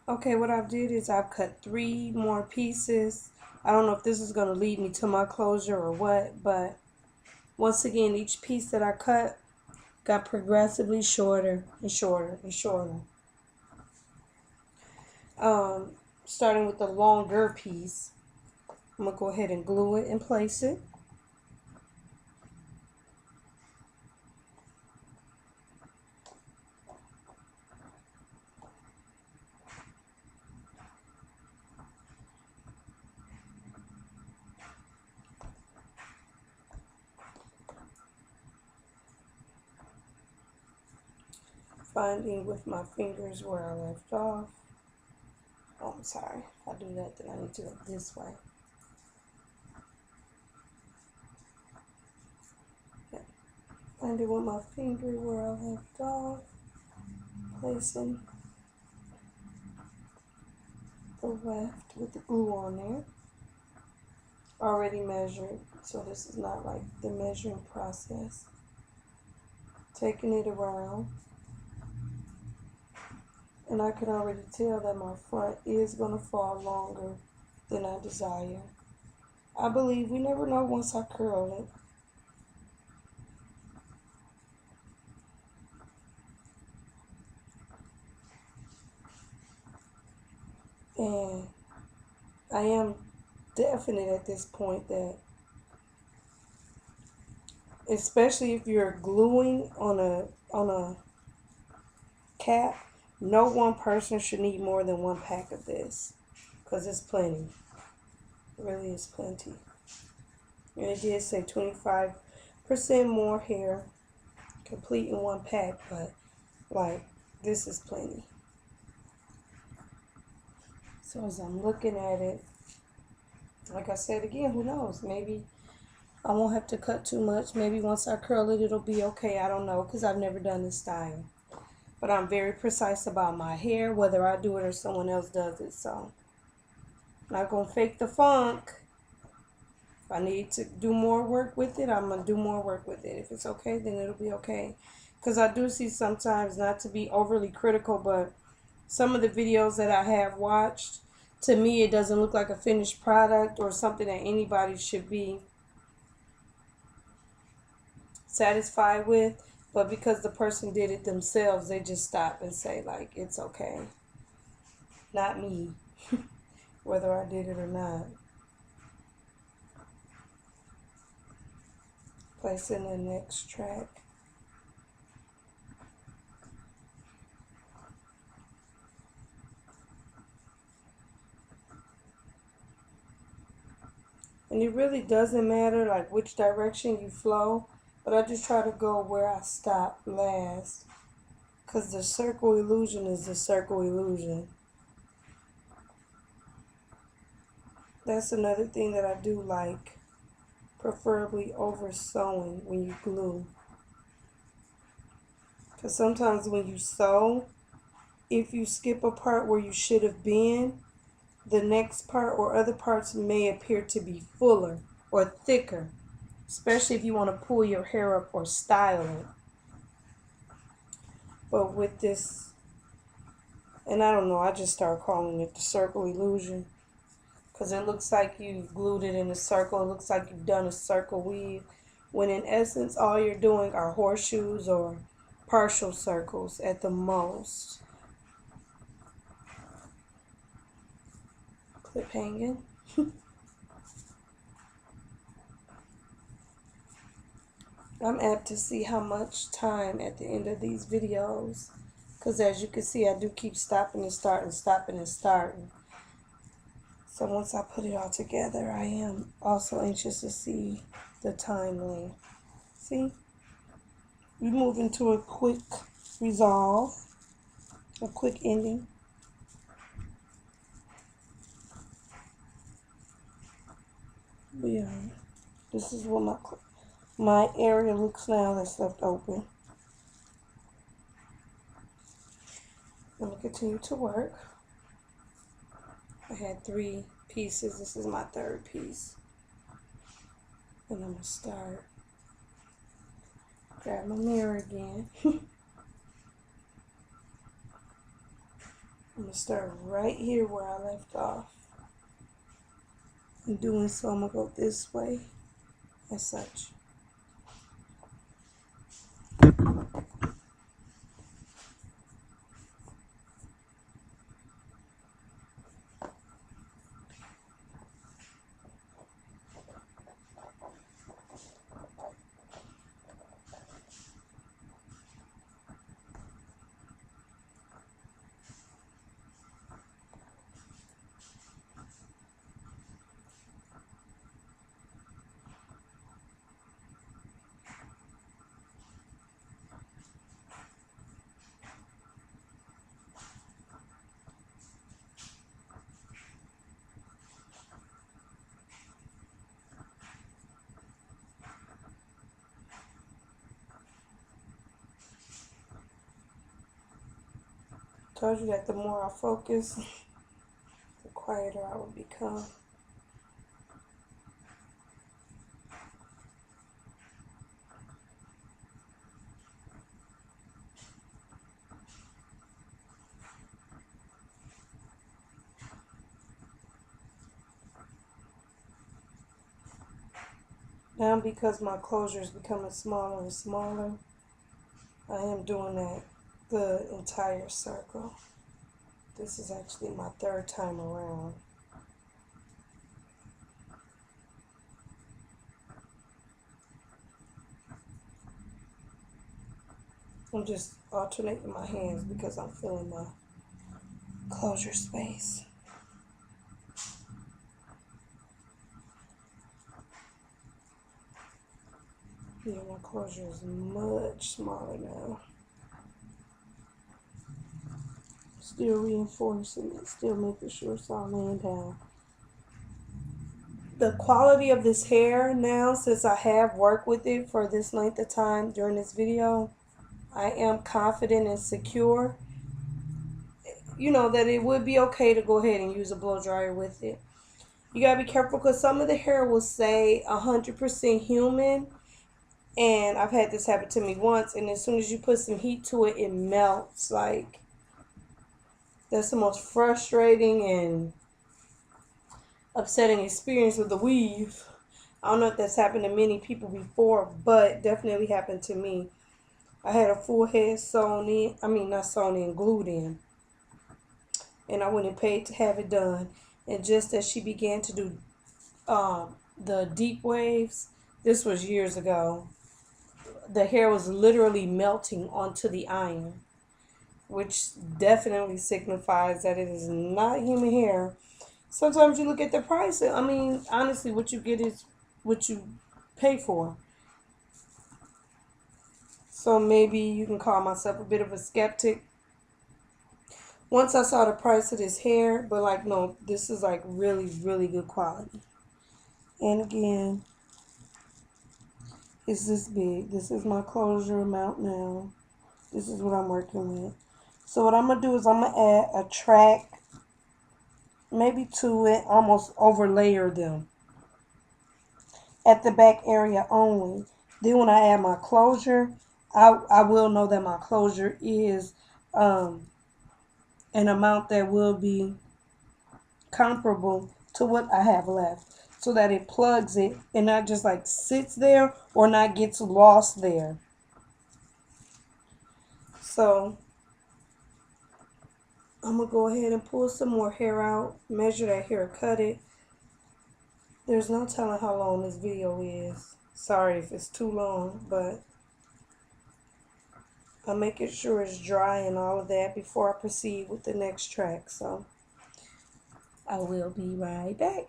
Okay, what I've did is I've cut 3 more pieces. I don't know if this is going to lead me to my closure or what, but once again, each piece that I cut got progressively shorter and shorter and shorter. Um, Starting with the longer piece, I'm going to go ahead and glue it and place it. Finding with my fingers where I left off. Oh, I'm sorry. If I do that, then I need to go this way. Yeah. Finding with my finger where I left off. Placing the left with the glue on there. Already measured, so this is not like the measuring process. Taking it around. And I can already tell that my front is going to fall longer than I desire. I believe we never know once I curl it. And I am definite at this point that, especially if you're gluing on a cap, no one person should need more than 1 pack of this, because it's plenty. It really is plenty. And it did say 25% more hair complete in 1 pack, but like, this is plenty. So as I'm looking at it, like I said again, who knows? Maybe I won't have to cut too much. Maybe once I curl it, it'll be okay. I don't know, because I've never done this style. But I'm very precise about my hair, whether I do it or someone else does it. So I'm not going to fake the funk. If I need to do more work with it, I'm going to do more work with it. If it's okay, then it'll be okay. Because I do see sometimes, not to be overly critical, but some of the videos that I have watched, to me, it doesn't look like a finished product or something that anybody should be satisfied with. But because the person did it themselves, they just stop and say, like, it's okay. Not me, whether I did it or not. Placing the next track. And it really doesn't matter like which direction you flow, but I just try to go where I stop last, because the circle illusion is the circle illusion. That's another thing that I do like, preferably over sewing when you glue. Because sometimes when you sew, if you skip a part where you should have been, the next part or other parts may appear to be fuller or thicker, especially if you want to pull your hair up or style it. But with this, and I don't know, I just start calling it the circle illusion, because it looks like you've glued it in a circle. It looks like you've done a circle weave, when in essence all you're doing are horseshoes or partial circles at the most. Clip hanging. I'm apt to see how much time at the end of these videos, because as you can see, I do keep stopping and starting, stopping and starting. So once I put it all together, I am also anxious to see the time length. See? We move into a quick resolve, a quick ending. Yeah, this is what my area looks now that's left open. I'm going to continue to work. I had 3 pieces. This is my 3rd piece. And I'm going to start. Grab my mirror again. I'm going to start right here where I left off. In doing so, I'm going to go this way as such. Told you that the more I focus, the quieter I will become. Now, because my closure is becoming smaller and smaller, I am doing that the entire circle. This is actually my third time around. I'm just alternating my hands because I'm feeling my closure space. Yeah, my closure is much smaller now. Still reinforcing it, still making sure it's all laying down. The quality of this hair now, since I have worked with it for this length of time during this video, I am confident and secure, you know, that it would be okay to go ahead and use a blow dryer with it. You gotta be careful because some of the hair will say 100% human, and I've had this happen to me once, and as soon as you put some heat to it, it melts. Like, that's the most frustrating and upsetting experience with the weave. I don't know if that's happened to many people before, but definitely happened to me. I had a full head sewn in, not sewn in, glued in, and I went and paid to have it done. And just as she began to do the deep waves, this was years ago, the hair was literally melting onto the iron, which definitely signifies that it is not human hair. Sometimes you look at the price, honestly, what you get is what you pay for. So maybe you can call myself a bit of a skeptic. Once I saw the price of this hair, but like, no, this is like really, really good quality. And again, it's this big. This is my closure amount now. This is what I'm working with. So what I'm going to do is I'm going to add a track, maybe to it, almost overlayer them at the back area only. Then when I add my closure, I will know that my closure is an amount that will be comparable to what I have left, so that it plugs it and not just like sits there or not gets lost there. So I'm going to go ahead and pull some more hair out, measure that hair, cut it. There's no telling how long this video is. Sorry if it's too long, but I'm making sure it's dry and all of that before I proceed with the next track. So I will be right back.